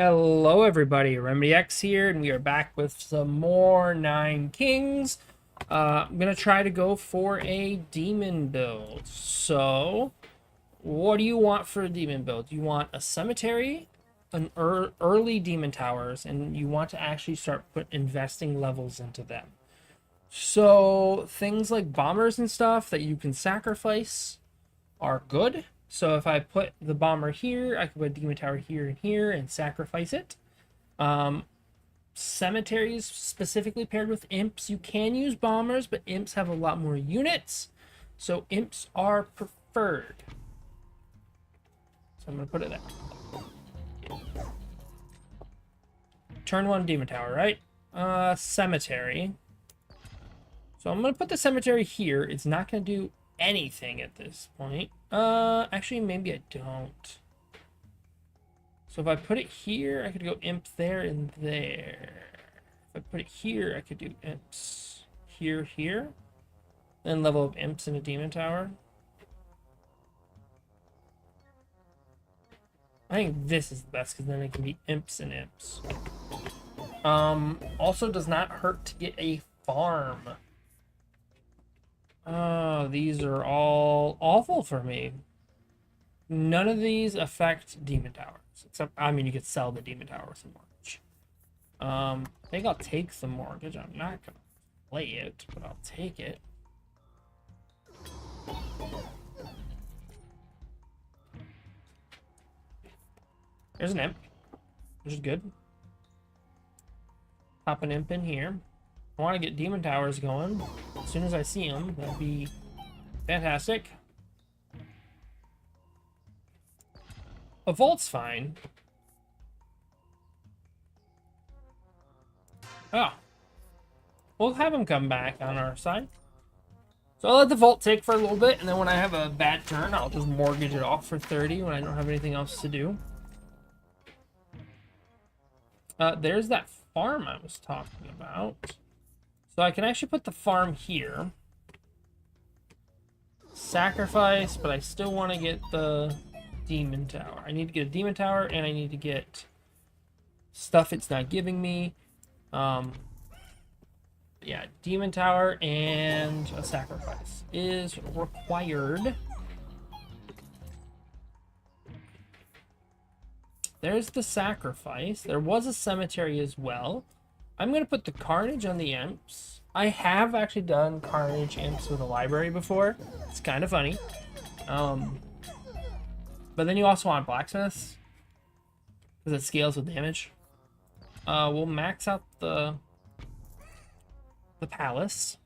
Hello everybody, Remedy X here, and we are back with some more 9KINGs. I'm gonna try to go for a demon build. So, what do you want for a demon build? You want a cemetery, an early demon towers, and you want to actually start investing levels into them. So, things like bombers and stuff that you can sacrifice are good. So if I put the bomber here, I could put a demon tower here and here and sacrifice it. Cemeteries specifically paired with imps. You can use bombers, but imps have a lot more units. So imps are preferred. So I'm going to put it there. Turn one demon tower, right? Cemetery. So I'm going to put the cemetery here. It's not going to do anything at this point. Actually, maybe I don't. So if I put it here, I could go imp there and there. If I put it here, I could do imps here, here. Then level up imps in a demon tower. I think this is the best because then it can be imps and imps. Also does not hurt to get a farm. Oh, these are all awful for me. None of these affect demon towers. Except, I mean, you could sell the demon tower with a mortgage. I think I'll take the mortgage. I'm not going to play it, but I'll take it. There's an imp, which is good. Pop an imp in here. I want to get demon towers going. As soon as I see them, that'd be fantastic. A vault's fine. Oh. We'll have him come back on our side. So I'll let the vault take for a little bit, and then when I have a bad turn, I'll just mortgage it off for 30 when I don't have anything else to do. There's that farm I was talking about. So I can actually put the farm here. Sacrifice, but I still want to get the demon tower. I need to get a demon tower, and I need to get stuff it's not giving me. Yeah, demon tower and a sacrifice is required. There's the sacrifice. There was a cemetery as well. I'm going to put the carnage on the imps. I have actually done carnage imps with a library before. It's kind of funny. But then you also want blacksmiths because it scales with damage. We'll max out the palace.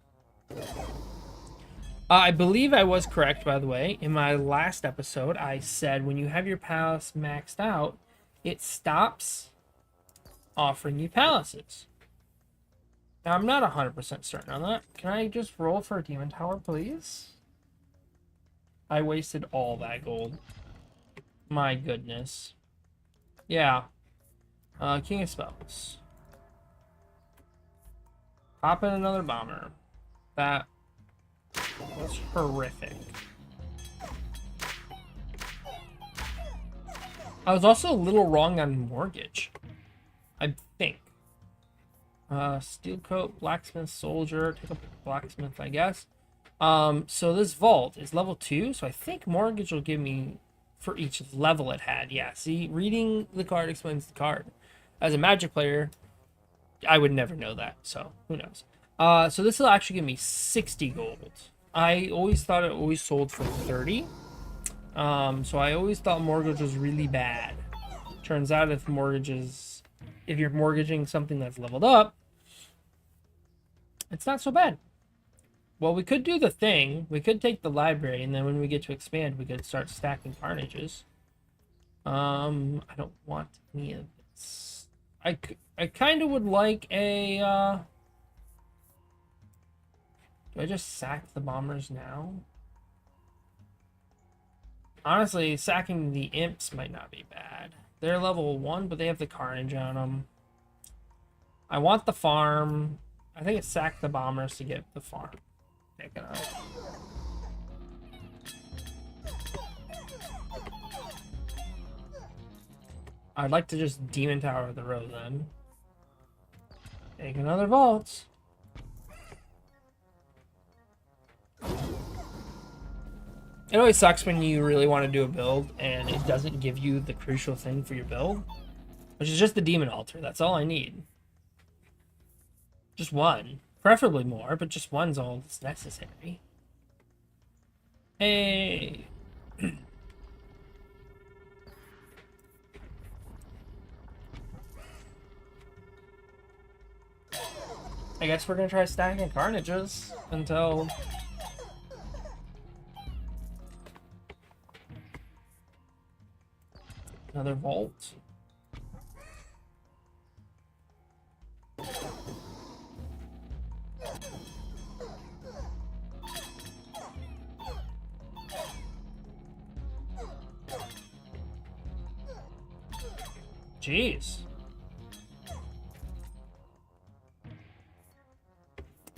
I believe I was correct, by the way. In my last episode, I said when you have your palace maxed out, it stops offering you palaces. Now, I'm not 100% certain on that. Can I just roll for a demon tower, please? I wasted all that gold. My goodness. Yeah. King of Spells. Pop in another bomber. That was horrific. I was also a little wrong on mortgage, I think. Steel coat, blacksmith, soldier. Take a blacksmith, I guess. So this vault is level 2, so I think mortgage will give me for each level it had. Yeah, see, reading the card explains the card. As a Magic player, I would never know that, so who knows. So this will actually give me 60 gold. I always thought it always sold for 30. So I always thought mortgage was really bad. Turns out if you're mortgaging something that's leveled up, it's not so bad. Well, we could do the thing. We could take the library, and then when we get to expand, we could start stacking carnages. I don't want any of this. I kind of would like a, do I just sack the bombers now? Honestly, sacking the imps might not be bad. They're level 1, but they have the carnage on them. I want the farm. I think it's sack the bombers to get the farm taken out. I'd like to just Demon Tower the row then. Take another vault. It always sucks when you really want to do a build and it doesn't give you the crucial thing for your build, which is just the Demon Altar. That's all I need. Just one. Preferably more, but just one's all that's necessary. Hey. I guess we're gonna try stacking Carnages until... Another vault. Jeez.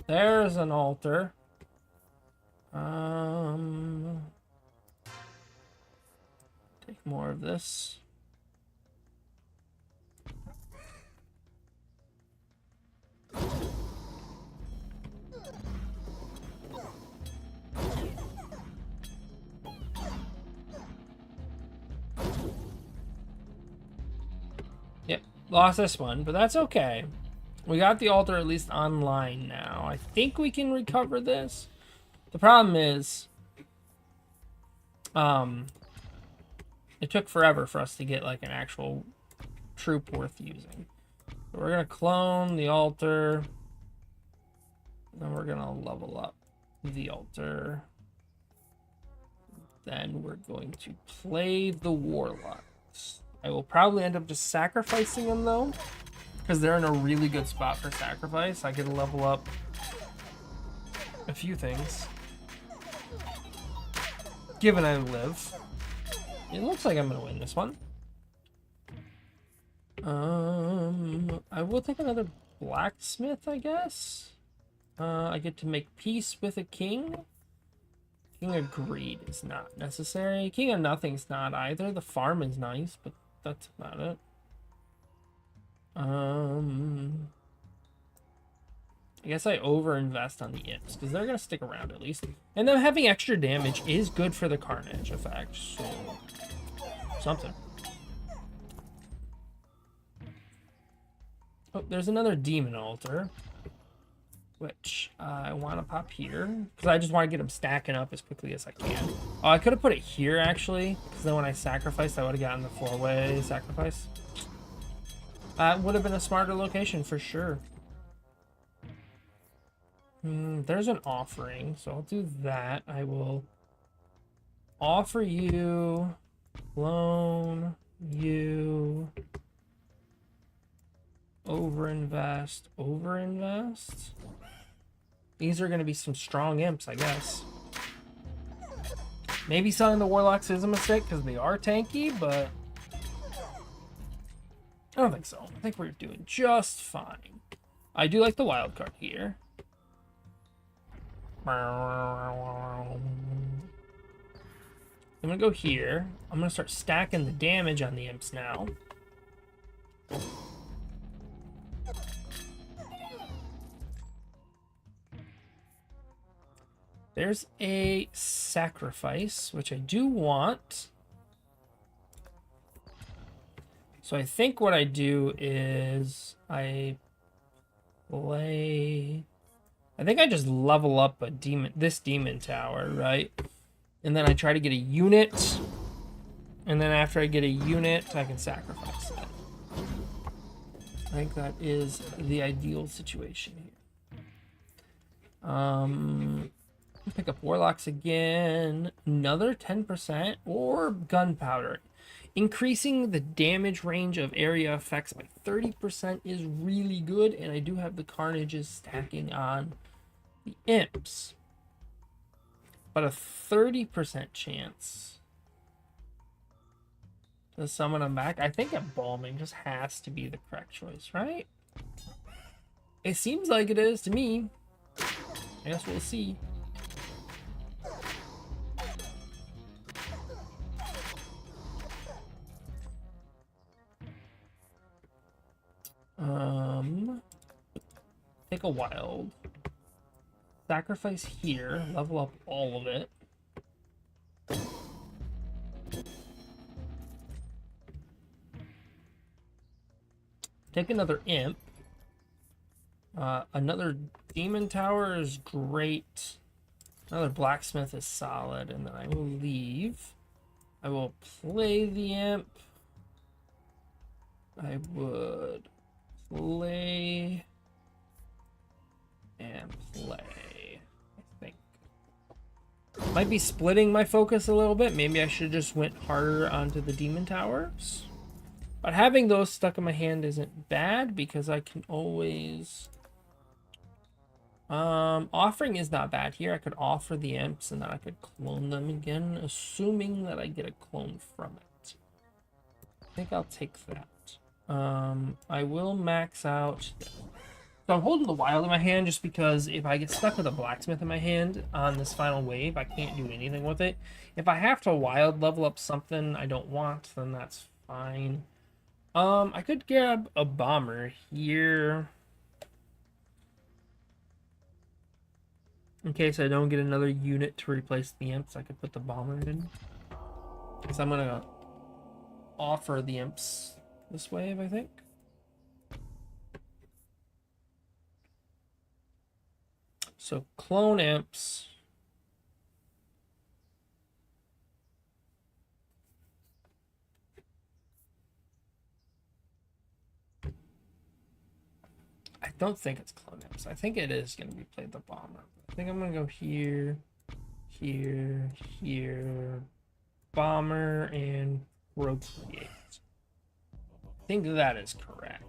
There's an altar. Take more of this. Yep, lost this one, but that's okay. We got the altar at least online now. I think we can recover this. The problem is, it took forever for us to get like an actual troop worth using. So we're gonna clone the altar. Then we're gonna level up the altar. Then we're going to play the warlocks. I will probably end up just sacrificing them though, because they're in a really good spot for sacrifice. I can level up a few things, given I live. It looks like I'm gonna win this one. I will take another blacksmith, I guess. I get to make peace with a king. King of Greed is not necessary. King of Nothing's not either. The farm is nice, but that's about it. I guess I overinvest on the imps because they're gonna stick around at least, and them having extra damage is good for the carnage effect. So something. Oh, there's another demon altar, which I want to pop here because I just want to get them stacking up as quickly as I can. Oh, I could have put it here actually, because then when I sacrificed, I would have gotten the 4-way sacrifice. Would have been a smarter location for sure. There's an offering, so I'll do that. I will offer you, loan you, overinvest. These are going to be some strong imps, I guess. Maybe selling the warlocks is a mistake because they are tanky, but I don't think so. I think we're doing just fine. I do like the wild card here. I'm gonna go here. I'm gonna start stacking the damage on the imps now. There's a sacrifice, which I do want. So I think what I do is I think I just level up this demon tower, right? And then I try to get a unit. And then after I get a unit, I can sacrifice it. I think that is the ideal situation here. Pick up warlocks again. Another 10% or gunpowder. Increasing the damage range of area effects by 30% is really good, and I do have the carnages stacking on the imps. But a 30% chance to summon them back. I think embalming just has to be the correct choice, right? It seems like it is to me. I guess we'll see. Take a wild. Sacrifice here. Level up all of it. Take another imp. Another demon tower is great. Another blacksmith is solid. And then I will leave. I will play the imp. I would play and play, I think. Might be splitting my focus a little bit. Maybe I should just went harder onto the demon towers. But having those stuck in my hand isn't bad because I can always... offering is not bad here. I could offer the imps and then I could clone them again, assuming that I get a clone from it. I think I'll take that. I will max out. So I'm holding the wild in my hand just because if I get stuck with a blacksmith in my hand on this final wave, I can't do anything with it. If I have to wild level up something I don't want, then that's fine. I could grab a bomber here. In case I don't get another unit to replace the imps, I could put the bomber in. Because I'm gonna offer the imps this wave, I think. So clone imps. I don't think it's clone imps. I think it is going to be played the bomber. I think I'm going to go here, here, here, bomber, and procreate. I think that is correct.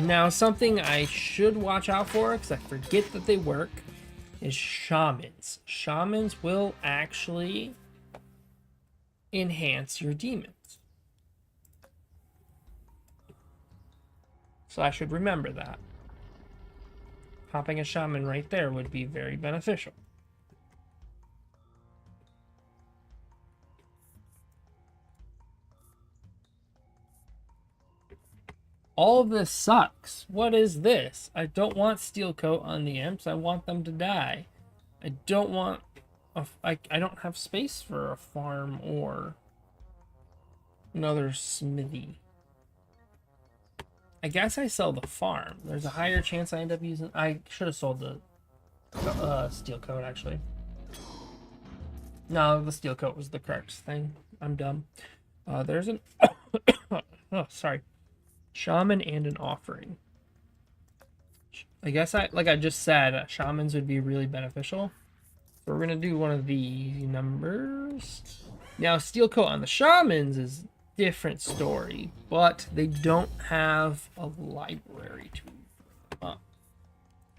Now, something I should watch out for, because I forget that they work, is shamans. Shamans will actually enhance your demons. So I should remember that. Popping a shaman right there would be very beneficial. All of this sucks. What is this? I don't want steel coat on the imps. I want them to die. I don't want... I don't have space for a farm or another smithy. I guess I sell the farm. There's a higher chance I end up using... I should have sold the steel coat, actually. No, the steel coat was the correct thing. I'm dumb. There's an... oh, sorry. Shaman and an offering. I guess like I just said, shamans would be really beneficial. So we're gonna do one of these numbers. Now, steel coat on the shamans is different story, but they don't have a library to put them up.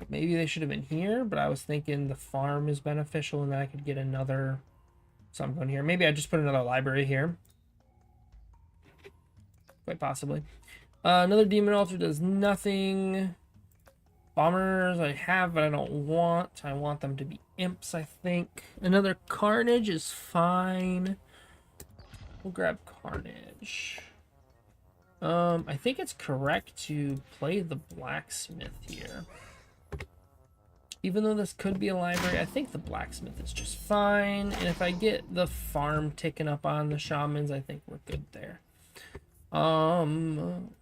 Maybe they should have been here, but I was thinking the farm is beneficial and then I could get another. So I'm going here. Maybe I just put another library here. Quite possibly. Another demon altar does nothing. Bombers I have, but I don't want. I want them to be imps, I think. Another carnage is fine. We'll grab carnage. I think it's correct to play the blacksmith here. Even though this could be a library, I think the blacksmith is just fine. And if I get the farm ticking up on the shamans, I think we're good there.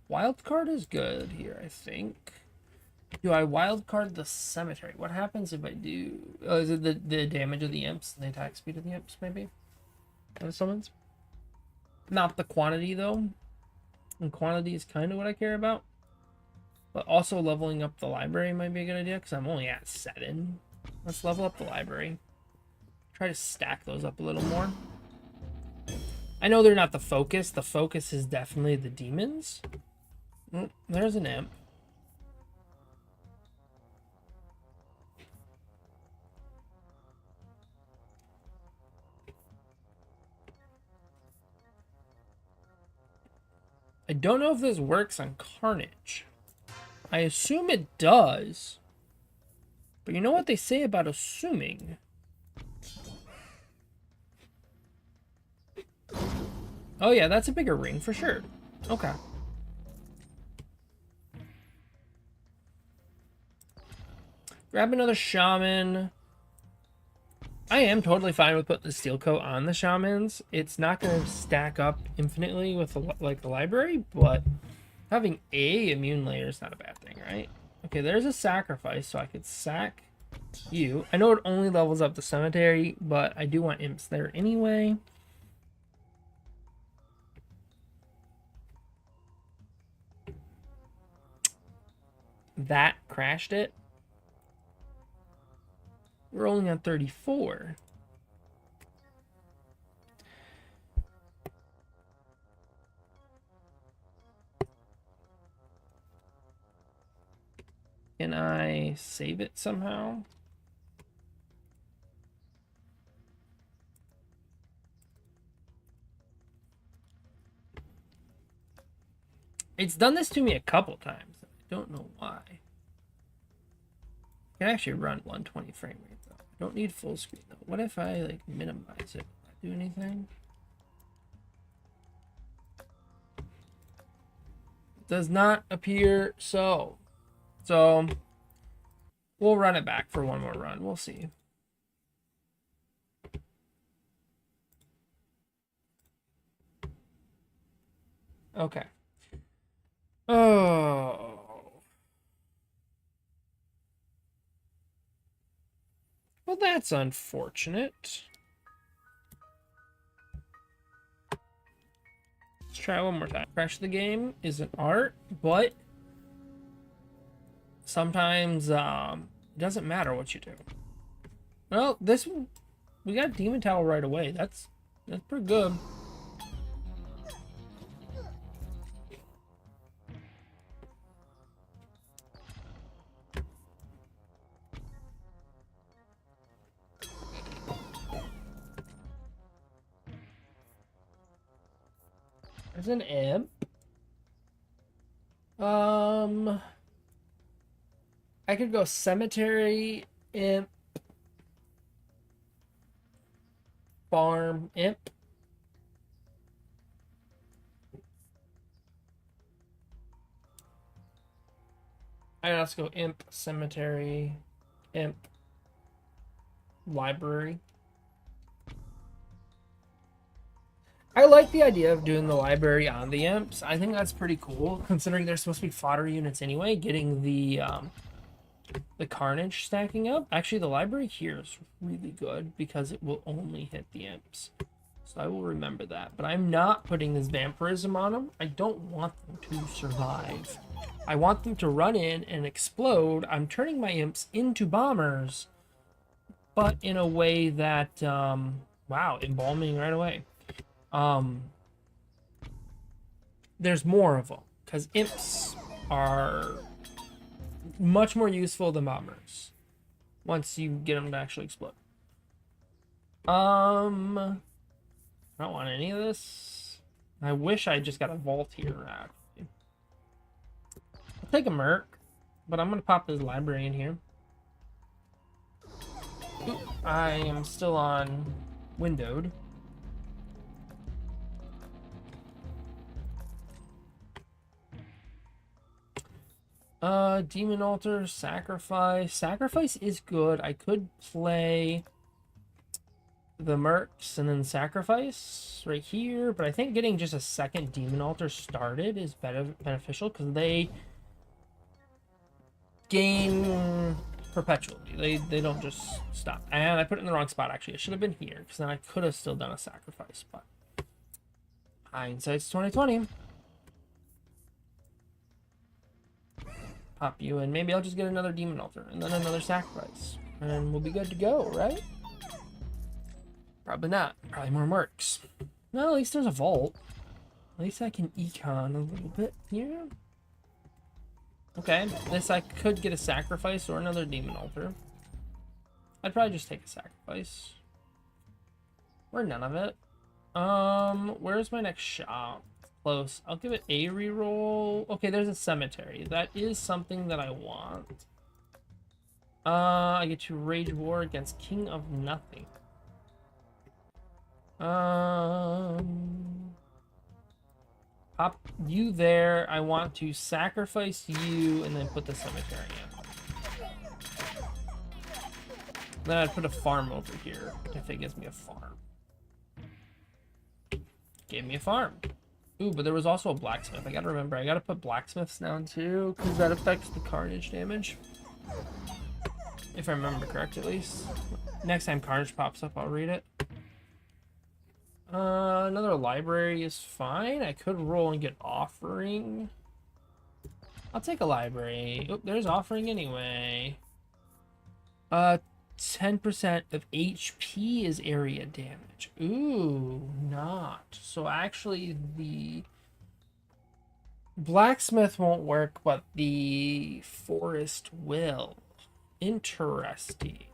Wild card is good here, I think. Do I wild card the cemetery? What happens if I do? Oh, is it the damage of the imps? The attack speed of the imps, maybe? Or the summons? Not the quantity, though. And quantity is kind of what I care about. But also leveling up the library might be a good idea, because I'm only at 7. Let's level up the library. Try to stack those up a little more. I know they're not the focus. The focus is definitely the demons. There's an imp. I don't know if this works on Carnage. I assume it does. But you know what they say about assuming? Oh yeah, that's a bigger ring for sure. Okay. Grab another shaman. I am totally fine with putting the steel coat on the shamans. It's not going to stack up infinitely with like the library, but having a immune layer is not a bad thing, right? Okay, there's a sacrifice, so I could sack you. I know it only levels up the cemetery, but I do want imps there anyway. That crashed it. We're only on 34. Can I save it somehow? It's done this to me a couple times. I don't know why. I can actually run 120 frame rate though. I don't need full screen though. What if I like minimize it? Will that do anything? It does not appear so. So we'll run it back for one more run. We'll see. Okay. Oh. Well, that's unfortunate. Let's try one more time. Crash the game is an art, but sometimes it doesn't matter what you do. Well, this one, we got Demon Towel right away. That's pretty good. There's an imp. I could go cemetery, imp, farm, imp. I'd also go imp, cemetery, imp, library. I like the idea of doing the library on the imps. I think that's pretty cool, considering they're supposed to be fodder units anyway. Getting the carnage stacking up. Actually, the library here is really good because it will only hit the imps. So I will remember that. But I'm not putting this vampirism on them. I don't want them to survive. I want them to run in and explode. I'm turning my imps into bombers, but in a way that, wow, embalming right away. There's more of them because imps are much more useful than bombers once you get them to actually explode. I don't want any of this. I wish I just got a vault here. Actually. I'll take a merc, but I'm gonna pop this library in here. Oop, I am still on windowed. Demon Altar, Sacrifice. Sacrifice is good. I could play the Mercs and then Sacrifice right here, but I think getting just a second Demon Altar started is beneficial because they gain perpetually. They don't just stop. And I put it in the wrong spot, actually. It should have been here because then I could have still done a Sacrifice, but hindsight's 2020. Pop you in. Maybe I'll just get another Demon Altar and then another Sacrifice. And we'll be good to go, right? Probably not. Probably more mercs. No, at least there's a vault. At least I can econ a little bit here. Okay, this I could get a Sacrifice or another Demon Altar. I'd probably just take a Sacrifice. Or none of it. Where's my next shop? Close. I'll give it a reroll. Okay, there's a cemetery. That is something that I want. I get to rage war against King of Nothing. Pop you there. I want to sacrifice you and then put the cemetery in. Then I'd put a farm over here if it gives me a farm. Gave me a farm. Ooh, but there was also a blacksmith. I gotta remember, I gotta put blacksmiths down too, because that affects the carnage damage. If I remember correct, at least. Next time carnage pops up, I'll read it. Another library is fine. I could roll and get offering. I'll take a library. Oh, there's offering anyway. 10% of HP is area damage. Ooh, not. So actually the blacksmith won't work, but the forest will. Interesting.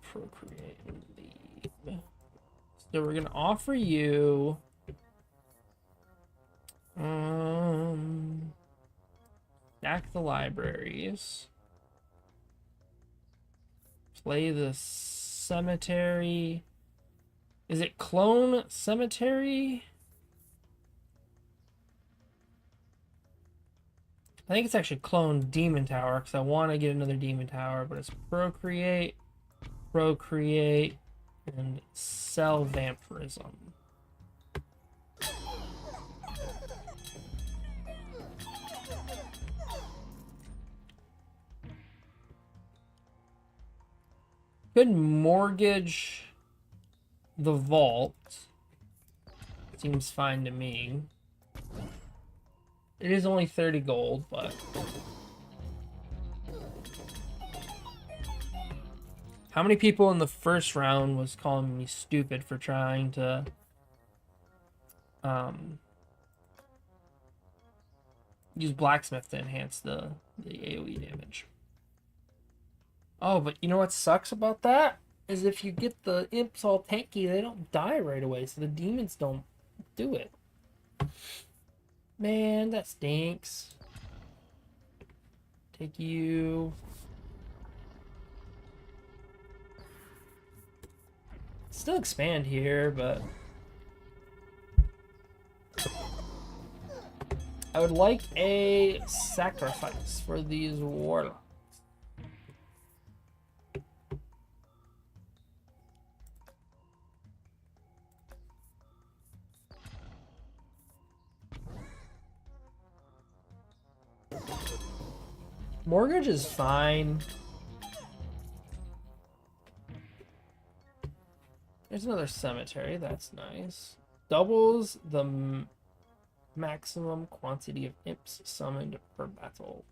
Procreate and leave. So we're gonna offer you stack the libraries. Play the cemetery. Is it clone cemetery? I think it's actually clone demon tower because I want to get another demon tower, but it's procreate, and sell vampirism. Could mortgage the vault. Seems fine to me. It is only 30 gold, but... How many people in the first round was calling me stupid for trying to... use blacksmith to enhance the AoE damage. Oh, but you know what sucks about that? Is if you get the imps all tanky, they don't die right away, so the demons don't do it. Man, that stinks. Take you. Still expand here, but... I would like a sacrifice for these warlocks. Mortgage is fine. There's another cemetery. That's nice. Doubles the maximum quantity of imps summoned per battle.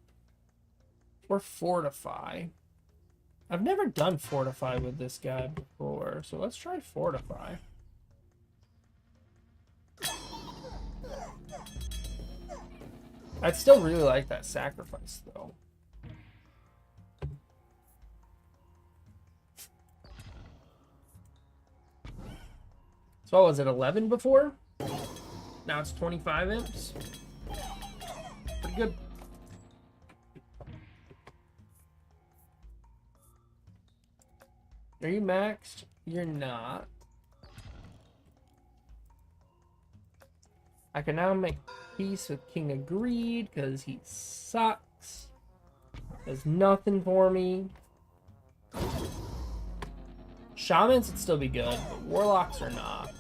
Or fortify. I've never done fortify with this guy before, so let's try fortify. I'd still really like that sacrifice, though. So what was it, 11 before? Now it's 25 imps. Pretty good. Are you maxed? You're not. I can now make peace with King of Greed because he sucks. Does nothing for me. Shamans would still be good, but warlocks are not.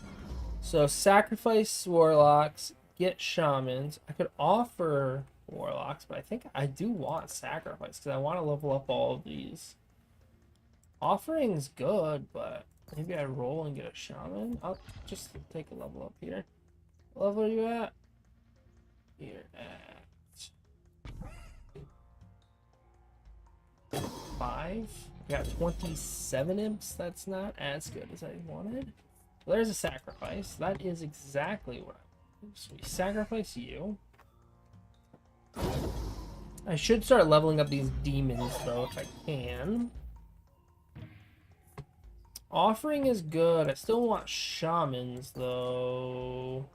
So sacrifice warlocks, get shamans. I could offer warlocks, but I think I do want sacrifice because I want to level up all of these. Offering's good, but maybe I roll and get a shaman. I'll just take a level up here. What level are you at? You're at 5. I got 27 imps. That's not as good as I wanted. Well, there's a sacrifice. That is exactly what I want. So we sacrifice you. I should start leveling up these demons, though, if I can. Offering is good. I still want shamans, though.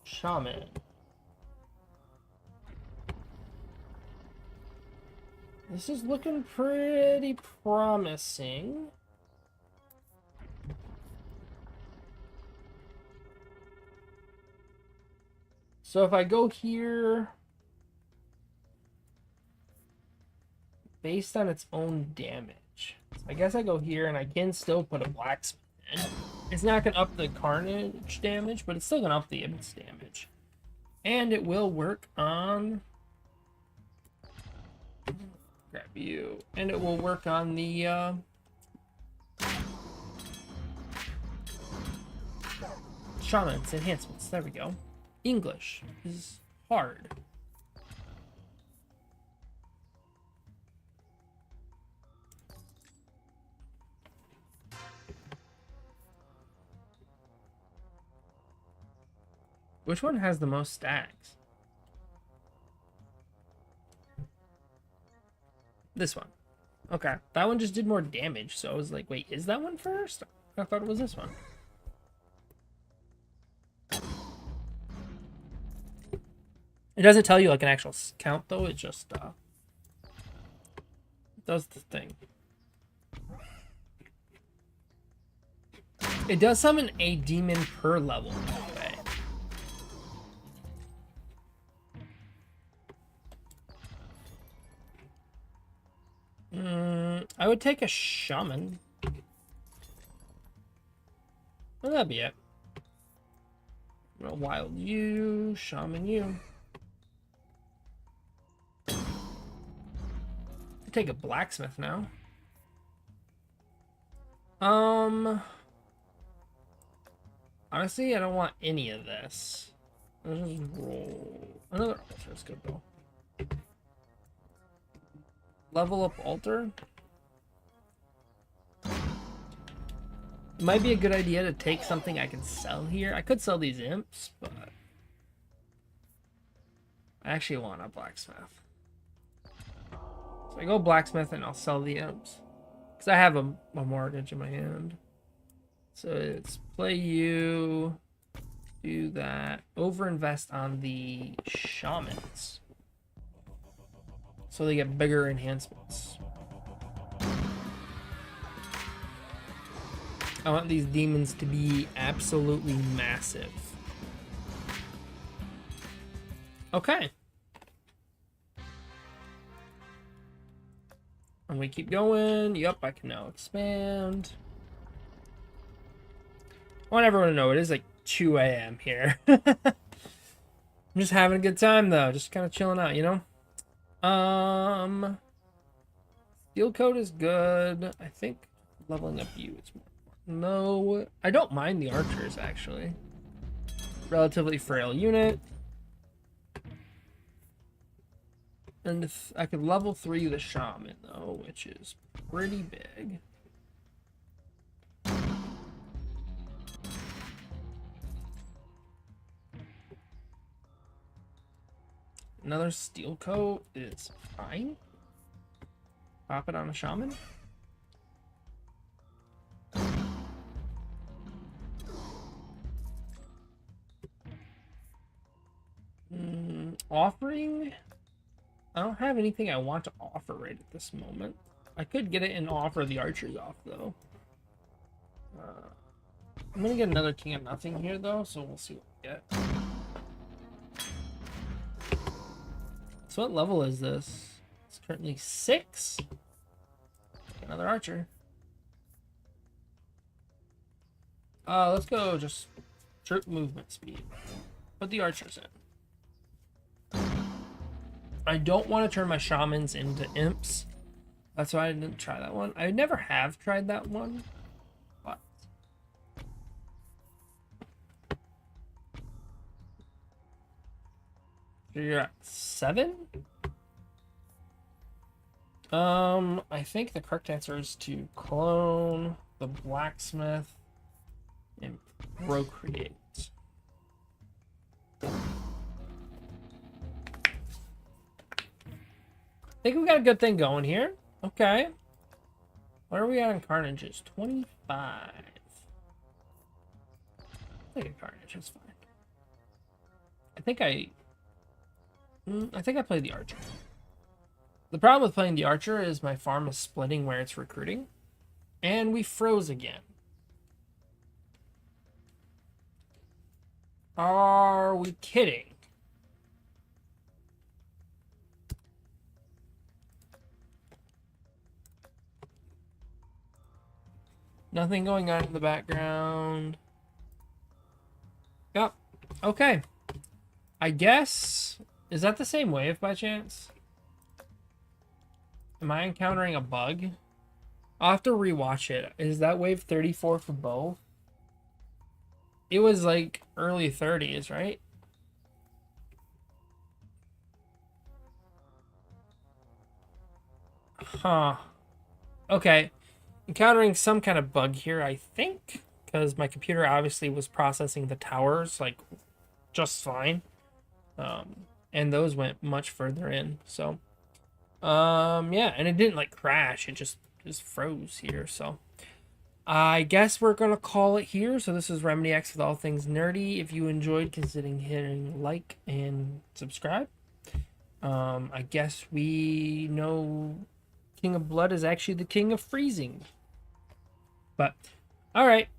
Shaman. This is looking pretty promising. So if I go here, based on its own damage, so I guess I go here and I can still put a blacksmith in. It's not going to up the carnage damage, but it's still going to up the immense damage. And it will work on... Grab you. And it will work on the... Shaman's enhancements. There we go. English is hard. Which one has the most stacks? This one. Okay. That one just did more damage, so I was like, wait, is that one first? I thought it was this one. It doesn't tell you like an actual count though, it just does the thing. It does summon a demon per level, by the way. I would take a shaman. Well, that'd be it. A wild you, shaman you. Take a blacksmith now. Honestly, I don't want any of this. Let's just roll another altar. Let's go though. Level up altar. It might be a good idea to take something I can sell here. I could sell these imps, but I actually want a blacksmith. So I go blacksmith and I'll sell the imps. Because I have a mortgage in my hand. So it's play you, do that, overinvest on the shamans. So they get bigger enhancements. I want these demons to be absolutely massive. Okay. And we keep going. Yep, I can now expand. I want everyone to know it is like 2 a.m. here. I'm just having a good time though. Just kind of chilling out, you know? Steel coat is good. I think leveling up you is more. No, I don't mind the archers actually. Relatively frail unit. And if I could level 3 the shaman though, which is pretty big. Another steel coat is fine. Pop it on a shaman. Offering. I don't have anything I want to offer right at this moment. I could get it and offer the archers off though. I'm gonna get another king of nothing here though, so we'll see what we get. So what level is this? It's currently 6. Another archer. Let's go just troop movement speed. Put the archers in. I don't want to turn my shamans into imps. That's why I didn't try that one. I never have tried that one. But so you're at 7? I think the correct answer is to clone the blacksmith and procreate. I think we got a good thing going here. Okay. What are we at on carnages? 25. I think a carnage is fine. I think I played the archer. The problem with playing the archer is my farm is splitting where it's recruiting. And we froze again. Are we kidding? Nothing going on in the background. Yep. Okay. I guess... Is that the same wave by chance? Am I encountering a bug? I'll have to rewatch it. Is that wave 34 for both? It was like early 30s, right? Huh. Okay. Encountering some kind of bug here, I think. Because my computer obviously was processing the towers, like, just fine. And those went much further in, so... yeah, and it didn't, like, crash. It just froze here, so... I guess we're gonna call it here. So this is Remedy X with all things nerdy. If you enjoyed, consider hitting like and subscribe. I guess we know King of Blood is actually the King of Freezing. But all right,